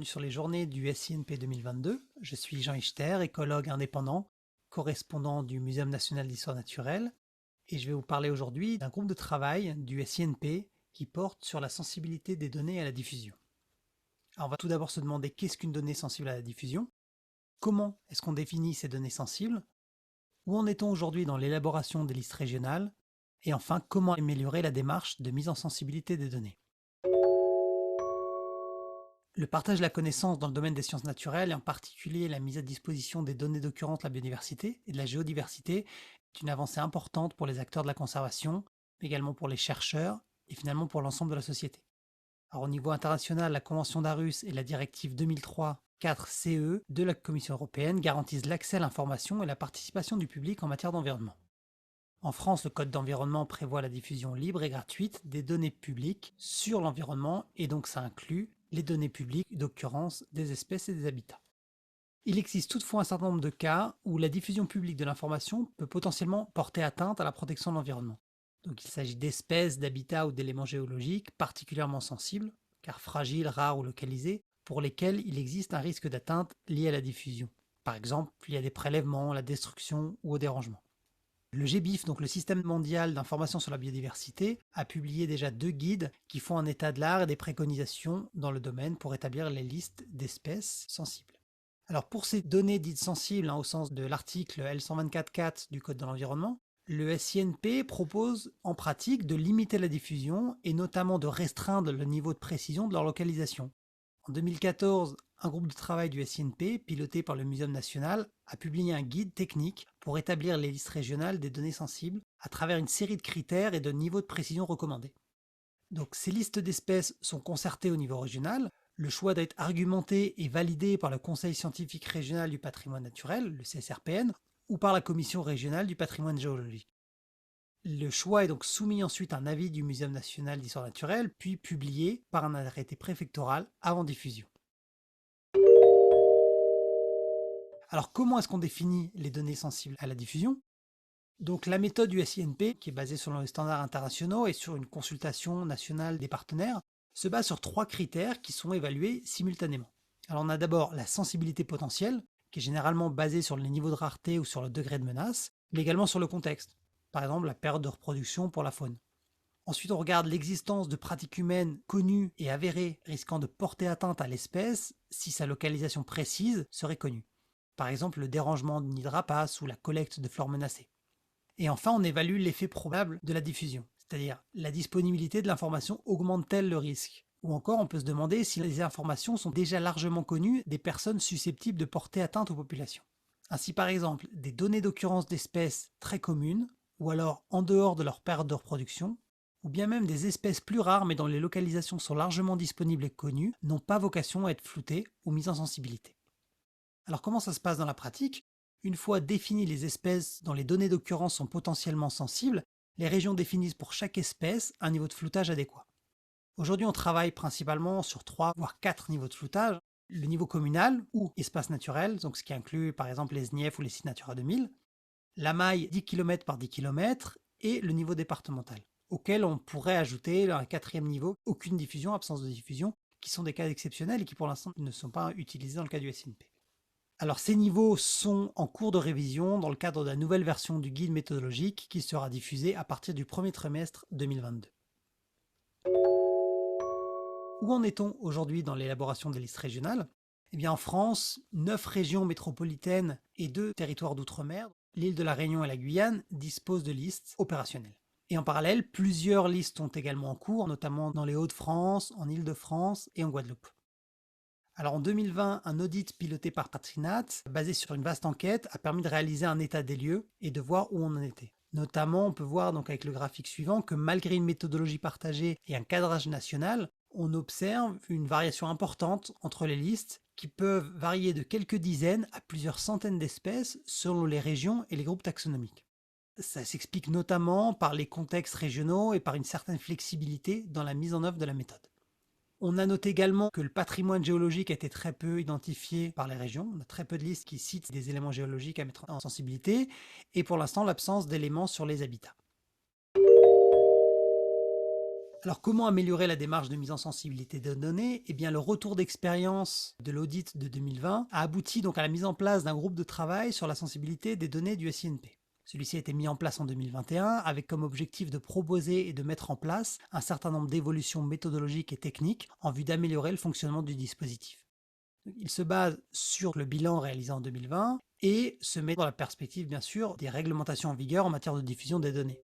bienvenue sur les journées du SINP 2022. Je suis Jean Ichter, écologue indépendant, correspondant du Muséum national d'histoire naturelle, et je vais vous parler aujourd'hui d'un groupe de travail du SINP qui porte sur la sensibilité des données à la diffusion. Alors on va tout d'abord se demander qu'est-ce qu'une donnée sensible à la diffusion, comment est-ce qu'on définit ces données sensibles, où en est-on aujourd'hui dans l'élaboration des listes régionales, et enfin comment améliorer la démarche de mise en sensibilité des données. Le partage de la connaissance dans le domaine des sciences naturelles, et en particulier la mise à disposition des données d'occurrence de la biodiversité et de la géodiversité, est une avancée importante pour les acteurs de la conservation, mais également pour les chercheurs et finalement pour l'ensemble de la société. Alors, au niveau international, la Convention d'Aarhus et la directive 2003/4/CE de la Commission européenne garantissent l'accès à l'information et la participation du public en matière d'environnement. En France, le Code d'environnement prévoit la diffusion libre et gratuite des données publiques sur l'environnement, et donc ça inclut les données publiques d'occurrence des espèces et des habitats. Il existe toutefois un certain nombre de cas où la diffusion publique de l'information peut potentiellement porter atteinte à la protection de l'environnement. Donc il s'agit d'espèces, d'habitats ou d'éléments géologiques particulièrement sensibles, car fragiles, rares ou localisés, pour lesquels il existe un risque d'atteinte lié à la diffusion. Par exemple, lié à des prélèvements, à la destruction ou au dérangement. Le GBIF, donc le Système mondial d'information sur la biodiversité, a publié déjà 2 guides qui font un état de l'art et des préconisations dans le domaine pour établir les listes d'espèces sensibles. Alors pour ces données dites sensibles, au sens de l'article L124.4 du Code de l'environnement, le SINP propose en pratique de limiter la diffusion et notamment de restreindre le niveau de précision de leur localisation. En 2014, un groupe de travail du SINP, piloté par le Muséum national, a publié un guide technique pour établir les listes régionales des données sensibles à travers une série de critères et de niveaux de précision recommandés. Donc ces listes d'espèces sont concertées au niveau régional, le choix doit être argumenté et validé par le Conseil scientifique régional du patrimoine naturel, le CSRPN, ou par la Commission régionale du patrimoine géologique. Le choix est donc soumis ensuite à un avis du Muséum national d'histoire naturelle, puis publié par un arrêté préfectoral avant diffusion. Alors comment est-ce qu'on définit les données sensibles à la diffusion? Donc la méthode du SINP, qui est basée sur les standards internationaux et sur une consultation nationale des partenaires, se base sur 3 critères qui sont évalués simultanément. Alors on a d'abord la sensibilité potentielle, qui est généralement basée sur les niveaux de rareté ou sur le degré de menace, mais également sur le contexte, par exemple la période de reproduction pour la faune. Ensuite, on regarde l'existence de pratiques humaines connues et avérées risquant de porter atteinte à l'espèce si sa localisation précise serait connue. Par exemple, le dérangement de nids de rapaces ou la collecte de flores menacées. Et enfin, on évalue l'effet probable de la diffusion, c'est-à-dire la disponibilité de l'information augmente-t-elle le risque? Ou encore, on peut se demander si les informations sont déjà largement connues des personnes susceptibles de porter atteinte aux populations. Ainsi, par exemple, des données d'occurrence d'espèces très communes, ou alors en dehors de leur période de reproduction, ou bien même des espèces plus rares mais dont les localisations sont largement disponibles et connues, n'ont pas vocation à être floutées ou mises en sensibilité. Alors comment ça se passe dans la pratique? Une fois définies les espèces dont les données d'occurrence sont potentiellement sensibles, les régions définissent pour chaque espèce un niveau de floutage adéquat. Aujourd'hui, on travaille principalement sur 3 voire 4 niveaux de floutage. Le niveau communal ou espace naturel, donc ce qui inclut par exemple les SNIEF ou les sites Natura 2000, la maille 10 km par 10 km et le niveau départemental, auquel on pourrait ajouter un 4e niveau, aucune diffusion, absence de diffusion, qui sont des cas exceptionnels et qui pour l'instant ne sont pas utilisés dans le cas du SINP. Alors ces niveaux sont en cours de révision dans le cadre de la nouvelle version du guide méthodologique qui sera diffusée à partir du premier trimestre 2022. Où en est-on aujourd'hui dans l'élaboration des listes régionales? Eh bien en France, 9 régions métropolitaines et 2 territoires d'outre-mer, l'île de la Réunion et la Guyane, disposent de listes opérationnelles. Et en parallèle, plusieurs listes sont également en cours, notamment dans les Hauts-de-France, en Île-de-France et en Guadeloupe. Alors en 2020, un audit piloté par Patrinat, basé sur une vaste enquête, a permis de réaliser un état des lieux et de voir où on en était. Notamment, on peut voir donc avec le graphique suivant que malgré une méthodologie partagée et un cadrage national, on observe une variation importante entre les listes qui peuvent varier de quelques dizaines à plusieurs centaines d'espèces selon les régions et les groupes taxonomiques. Ça s'explique notamment par les contextes régionaux et par une certaine flexibilité dans la mise en œuvre de la méthode. On a noté également que le patrimoine géologique a été très peu identifié par les régions. On a très peu de listes qui citent des éléments géologiques à mettre en sensibilité et pour l'instant l'absence d'éléments sur les habitats. Alors comment améliorer la démarche de mise en sensibilité des données? Eh bien le retour d'expérience de l'audit de 2020 a abouti donc à la mise en place d'un groupe de travail sur la sensibilité des données du SINP. Celui-ci a été mis en place en 2021 avec comme objectif de proposer et de mettre en place un certain nombre d'évolutions méthodologiques et techniques en vue d'améliorer le fonctionnement du dispositif. Il se base sur le bilan réalisé en 2020 et se met dans la perspective bien sûr des réglementations en vigueur en matière de diffusion des données.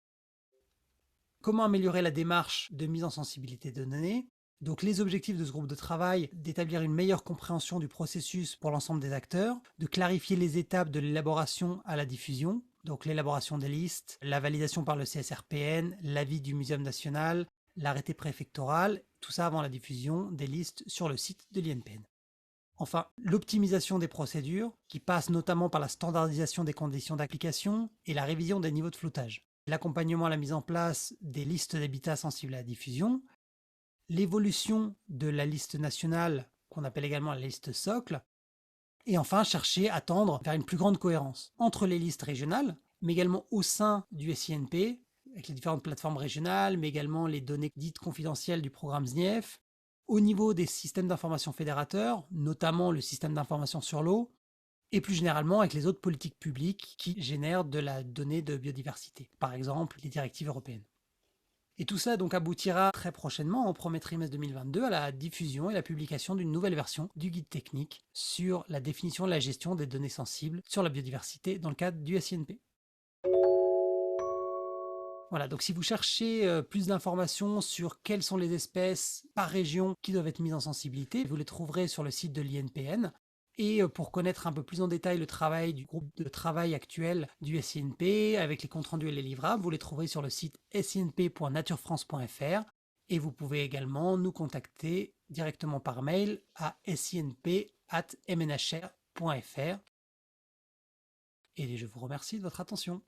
Comment améliorer la démarche de mise en sensibilité de données? Donc les objectifs de ce groupe de travail, d'établir une meilleure compréhension du processus pour l'ensemble des acteurs, de clarifier les étapes de l'élaboration à la diffusion, donc l'élaboration des listes, la validation par le CSRPN, l'avis du Muséum national, l'arrêté préfectoral, tout ça avant la diffusion des listes sur le site de l'INPN. Enfin, l'optimisation des procédures, qui passe notamment par la standardisation des conditions d'application et la révision des niveaux de floutage. L'accompagnement à la mise en place des listes d'habitats sensibles à la diffusion, l'évolution de la liste nationale, qu'on appelle également la liste socle, et enfin chercher à tendre vers une plus grande cohérence entre les listes régionales, mais également au sein du SINP, avec les différentes plateformes régionales, mais également les données dites confidentielles du programme SNIEF, au niveau des systèmes d'information fédérateurs, notamment le système d'information sur l'eau, et plus généralement avec les autres politiques publiques qui génèrent de la donnée de biodiversité, par exemple les directives européennes. Et tout ça donc aboutira très prochainement, au premier trimestre 2022, à la diffusion et la publication d'une nouvelle version du guide technique sur la définition et la gestion des données sensibles sur la biodiversité dans le cadre du SINP. Voilà, donc si vous cherchez plus d'informations sur quelles sont les espèces par région qui doivent être mises en sensibilité, vous les trouverez sur le site de l'INPN. Et pour connaître un peu plus en détail le travail du groupe de travail actuel du SINP, avec les comptes rendus et les livrables, vous les trouverez sur le site sinp.naturefrance.fr. Et vous pouvez également nous contacter directement par mail à sinp@mnhr.fr. Et je vous remercie de votre attention.